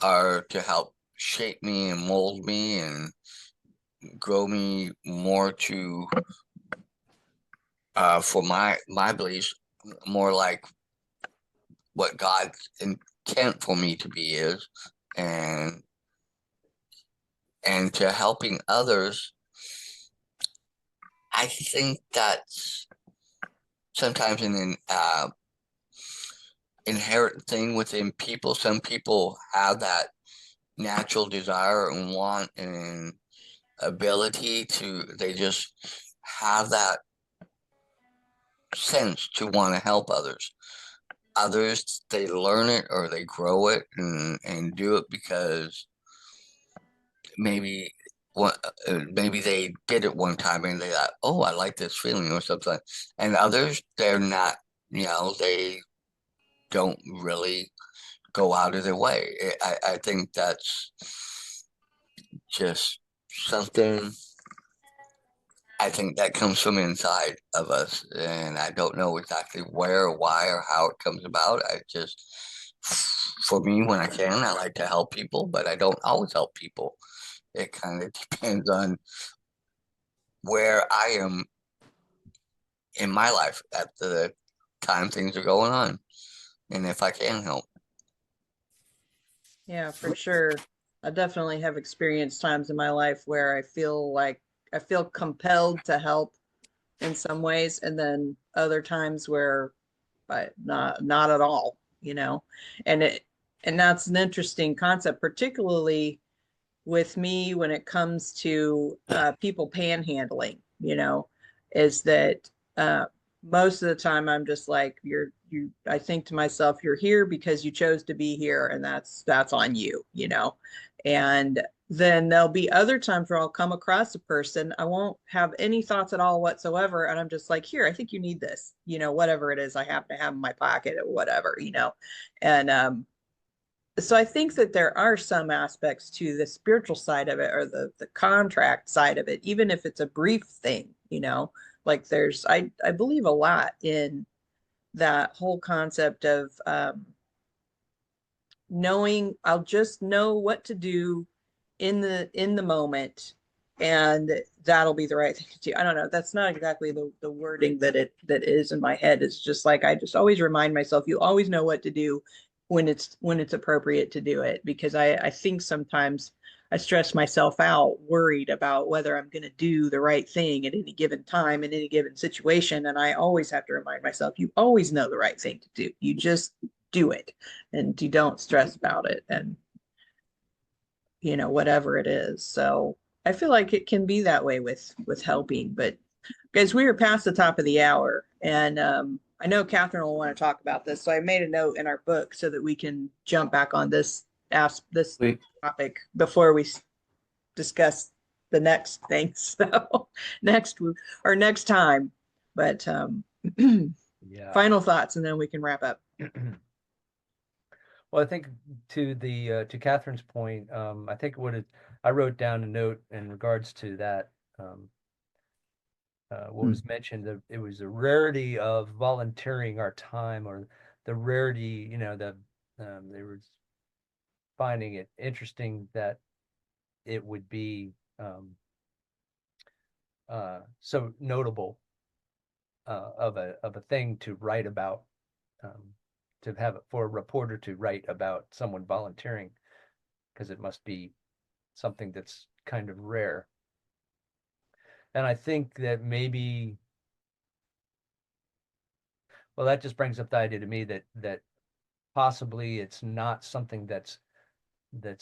are to help shape me and mold me and grow me more to for my beliefs, more like what God's intent for me to be is, and to helping others. I think that's sometimes an inherent thing within people. Some people have that natural desire and want and ability to, they just have that sense to want to help others. Others, they learn it or they grow it and do it because maybe maybe they did it one time and they thought, oh, I like this feeling or something. And others, they're not, they don't really go out of their way. I think that's just something. I think that comes from inside of us, and I don't know exactly where or why or how it comes about. I just, for me, when I can, I like to help people, but I don't always help people. It kind of depends on where I am in my life at the time things are going on, and if I can help. Yeah, for sure. I definitely have experienced times in my life where I feel compelled to help in some ways, and then other times where not at all, and that's an interesting concept, particularly with me when it comes to people panhandling, is that most of the time I'm just like, I think to myself, you're here because you chose to be here, and that's on you, and then there'll be other times where I'll come across a person, I won't have any thoughts at all whatsoever, and I'm just like, here, I think you need this, whatever it is I happen to have in my pocket or whatever, and so I think that there are some aspects to the spiritual side of it, or the contract side of it, even if it's a brief thing, like I believe a lot in that whole concept of knowing, I'll just know what to do in the moment, and that'll be the right thing to do. I don't know, that's not exactly the wording that is in my head. It's just like, I just always remind myself, you always know what to do when it's appropriate to do it, because I think sometimes I stress myself out worried about whether I'm going to do the right thing at any given time in any given situation, and I always have to remind myself, you always know the right thing to do, you just do it, and you don't stress about it, and whatever it is. So I feel like it can be that way with helping. But guys, we are past the top of the hour, and I know Catherine will want to talk about this, so I made a note in our book so that we can jump back on this Wait, topic before we discuss the next thing. So next time. But Yeah. final thoughts, and then we can wrap up. Well, I think to Catherine's point, I think I wrote down a note in regards to that. What was mentioned, that it was the rarity of volunteering our time, or the rarity, that they were finding it interesting that it would be so notable of a thing to write about, to have it for a reporter to write about someone volunteering, because it must be something that's kind of rare. And I think that maybe, well, that just brings up the idea to me that possibly it's not something that's the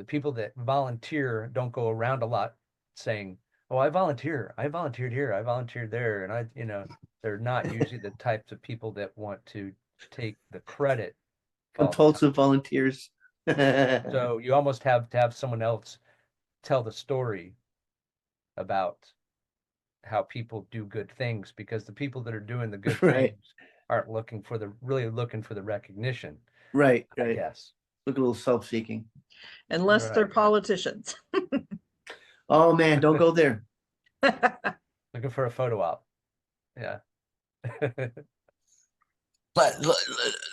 people that volunteer don't go around a lot saying, oh, I volunteered here, I volunteered there, and they're not usually the types of people that want to take the credit. compulsive volunteers. So you almost have to have someone else tell the story about how people do good things, because the people that are doing the good Right. things aren't really looking for the recognition. Right. Yes. Look a little self-seeking. Unless they're Right. politicians. Oh man, don't go there. Looking for a photo op. Yeah. But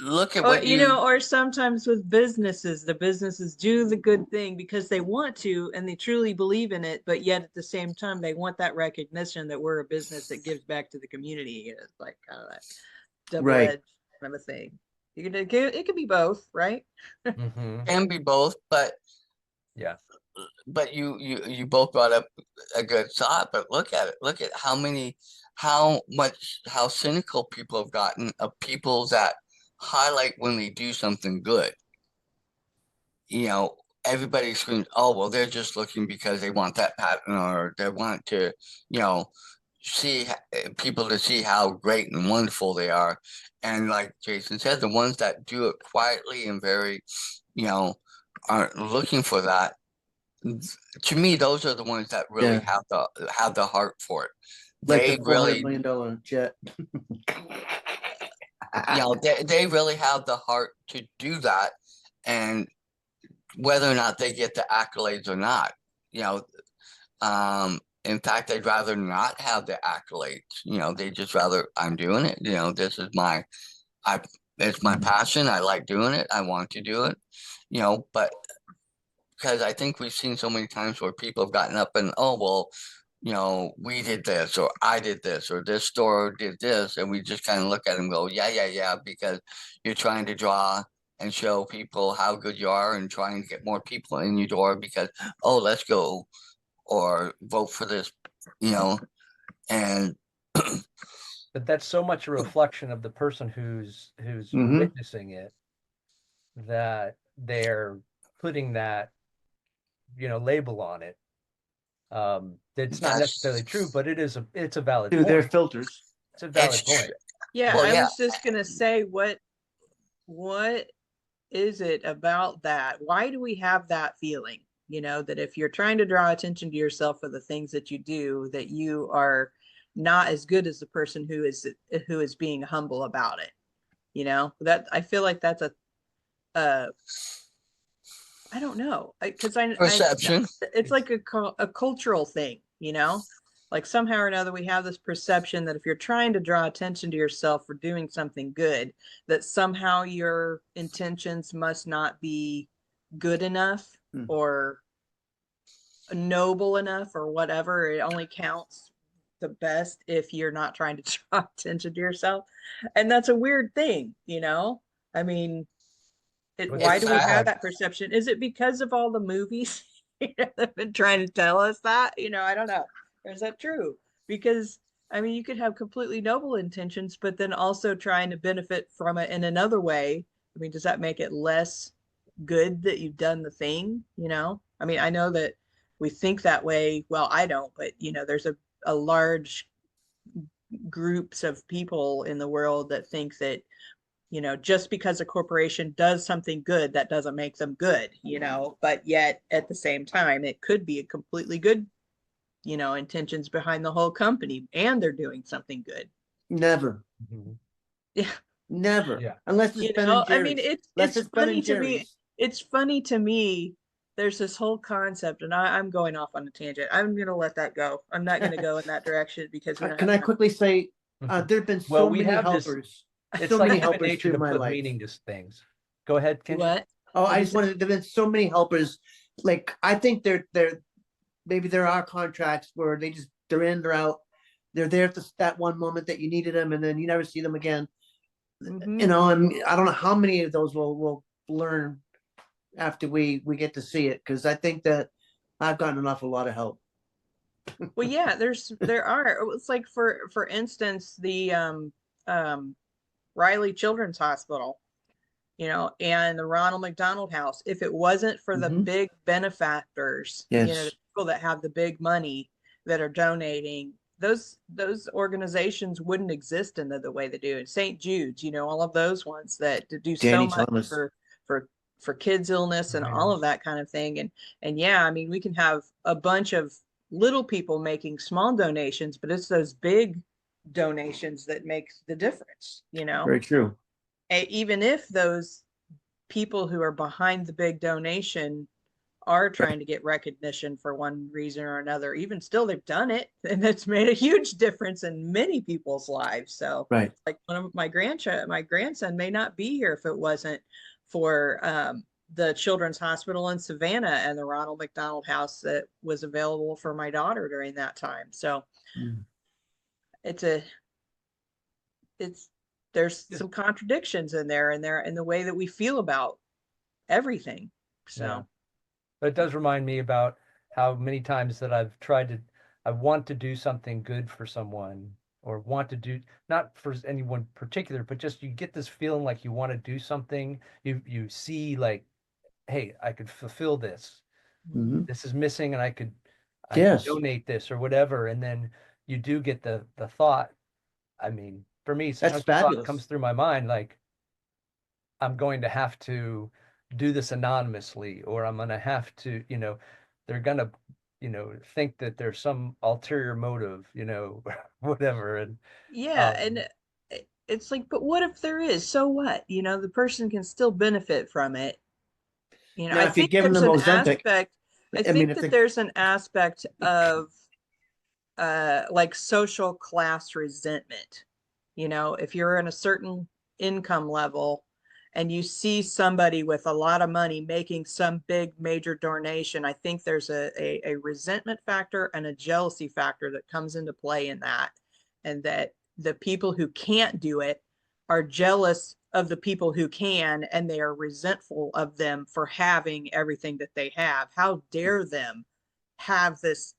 look at Or, what you or sometimes with businesses, the businesses do the good thing because they want to and they truly believe in it, but yet at the same time, they want that recognition that we're a business that gives back to the community. It's like kind of that double-edged kind of a thing. It could be both, right? Mm-hmm. can be both, but Yeah. but you both brought up a good thought. But look at it. Look at how cynical people have gotten of people that highlight when they do something good. Everybody screams, oh, well, they're just looking because they want that pattern, or they want to, people to see how great and wonderful they are. And like Jason said, the ones that do it quietly and very, aren't looking for that. To me, those are the ones that really have the heart for it. Like They the $400 really, million jet. they really have the heart to do that, and whether or not they get the accolades or not, in fact, they'd rather not have the accolades. They just rather, I'm doing it. This is it's my passion. I like doing it. I want to do it. But because I think we've seen so many times where people have gotten up and, oh, well, we did this, or I did this, or this store did this, and we just kind of look at them and go, yeah, because you're trying to draw and show people how good you are and trying to get more people in your door because, oh, let's go or vote for this, and But that's so much a reflection of the person who's Mhm. witnessing it, that they're putting that, label on it. It's not necessarily true, but it's a valid Through their point. filters. It's a valid it's point. Yeah, Well, I yeah. was just gonna say, what is it about that? Why do we have that feeling? That if you're trying to draw attention to yourself for the things that you do, that you are not as good as the person who is being humble about it. That I feel like that's uh I don't know, because Perception. it's like a cultural thing, like somehow or another we have this perception that if you're trying to draw attention to yourself for doing something good, that somehow your intentions must not be good enough or noble enough or whatever. It only counts the best if you're not trying to draw attention to yourself. And that's a weird thing, I mean, why do we have that perception? Is it because of all the movies that have been trying to tell us that? I don't know. Or is that true? Because I mean, you could have completely noble intentions, but then also trying to benefit from it in another way. I mean, does that make it less good that you've done the thing? I mean, I know that we think that way. Well, I don't, but there's a large groups of people in the world that think that just because a corporation does something good, that doesn't make them good, but yet at the same time, it could be a completely good, intentions behind the whole company and they're doing something good. Never. Mhm. Yeah. Never. Yeah. Unless it's Ben and I Jerry's. mean, Unless it's Ben funny and to me. Jerry's. It's funny to me. There's this whole concept, and I'm going off on a tangent. I'm going to let that go. I'm not going to go in that direction because we don't Can have I time. quickly say, there have been Well, so we many have this- helpers. It's So like many human helpers nature through to my put life. meaning to things. Go ahead, Kenji. What? Oh, What'd I you just say? wanted, there've been so many helpers. Like, I think maybe there are contracts where they're in, they're out. They're there at that one moment that you needed them, and then you never see them again. Mhm. And I don't know how many of those we'll learn after we get to see it, because I think that I've gotten an awful lot of help. Well, yeah, there are. It's like for instance, the Riley Children's Hospital, and the Ronald McDonald House. If it wasn't for the Mhm. big benefactors, Yes. the people that have the big money that are donating, those organizations wouldn't exist in the way they do. And St. Jude's, all of those ones that do Danny so much Thomas. for kids' illness and Yeah. all of that kind of thing. And yeah, I mean, we can have a bunch of little people making small donations, but it's those big donations that makes the difference, Very true. even if those people who are behind the big donation are trying to get recognition for one reason or another, even still they've done it, and it's made a huge difference in many people's lives. So Right. like one of my grandson may not be here if it wasn't for the Children's Hospital in Savannah and the Ronald McDonald House that was available for my daughter during that time. So there's some contradictions in there in the way that we feel about everything. So Yeah. But it does remind me about how many times that I want to do something good for someone, or want to do, not for anyone particular, but just you get this feeling like you want to do something. You see like, hey, I could fulfill this. Mhm. This is missing, and I could Yes. donate this or whatever. And then you do get the thought. I mean, for me, That's sometimes the thought fabulous. comes through my mind like, I'm going to have to do this anonymously, or I'm going to have to, they're going to, think that there's some ulterior motive, whatever. And Yeah, um, and it's like, but what if there is? So what? The person can still benefit from it. Now, I if you think give them there's the an Ozempic, aspect, I I mean, think if that they, there's an aspect of like social class resentment. If you're in a certain income level and you see somebody with a lot of money making some big major donation, I think there's a resentment factor and a jealousy factor that comes into play in that. And that the people who can't do it are jealous of the people who can, and they are resentful of them for having everything that they have. How dare them have this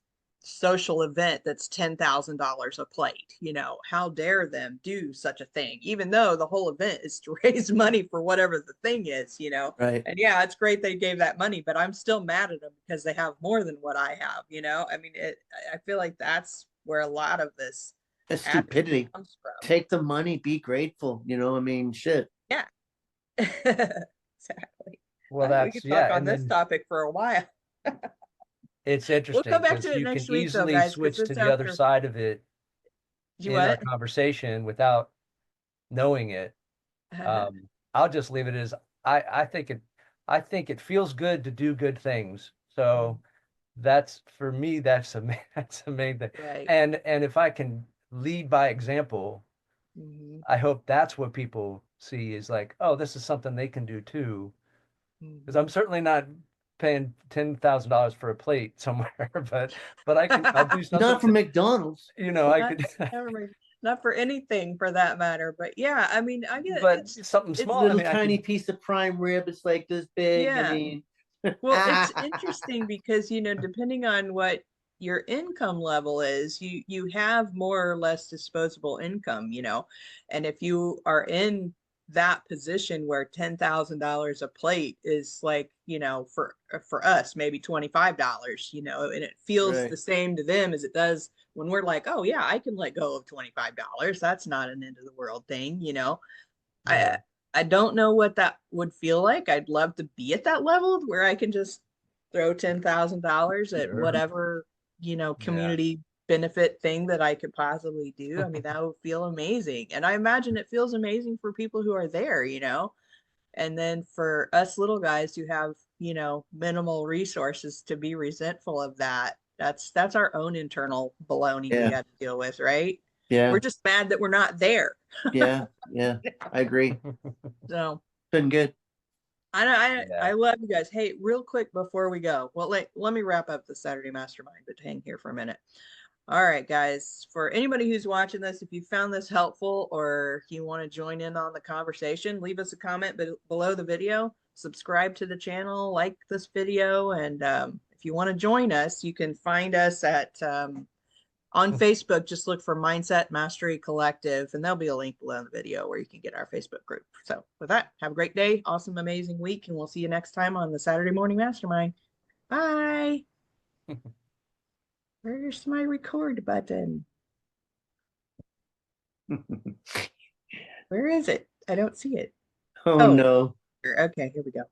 social event that's $10,000 a plate? How dare them do such a thing, even though the whole event is to raise money for whatever the thing is. right. And yeah, it's great they gave that money, but I'm still mad at them because they have more than what I have. I mean, I feel like that's where a lot of this That's attitude stupidity. comes from. Take the money, be grateful. I mean, shit. Yeah. Exactly. well, We that's, could talk yeah. on And this then topic for a while. it's We'll interesting come back to because it you can next week though, easily guys, because switch to it's the other after. side of it You in our what? conversation without knowing it. I'll just leave it as I think it feels good to do good things. So that's, for me, that's that's the main thing. Right. And if I can lead by example, Mhm. I hope that's what people see is like, oh, this is something they can do too. Because I'm Mhm. certainly not paying $10,000 for a plate somewhere, but I'll do something Not from to, McDonald's. I Not, could, not for anything for that matter, but yeah, I mean, I get but it's something it's small. I Little mean, I tiny could, piece of prime rib. It's like this big. I yeah. mean, Well, it's interesting because, depending on what your income level is, you have more or less disposable income. And if you are in that position where $10,000 a plate is like, for us, maybe $25, and it feels right. the same to them as it does when we're like, oh yeah, I can let go of $25. That's not an end of the world thing. I yeah, I don't know what that would feel like. I'd love to be at that level where I can just throw $10,000 at Sure. whatever, yeah. community benefit thing that I could possibly do. I mean, that would feel amazing. And I imagine it feels amazing for people who are there. And then for us little guys who have, minimal resources to be resentful of that, that's our own internal baloney we Yeah. got to deal with, right? We're Yeah. just mad that we're not there. Yeah. Yeah. I agree. So Been good. I Yeah. love you guys. Hey, real quick before we go, well, let me wrap up the Saturday Mastermind, but hang here for a minute. All right, guys, for anybody who's watching this, if you found this helpful or you want to join in on the conversation, leave us a comment below the video, subscribe to the channel, like this video, and if you want to join us, you can find us at on Facebook. Just look for Mindset Mastery Collective, and there'll be a link below the video where you can get our Facebook group. So with that, have a great day, awesome, amazing week, and we'll see you next time on the Saturday Morning Mastermind. Bye. Where's my record button? Where is it? I don't see it. Oh Oh, no. okay, here we go.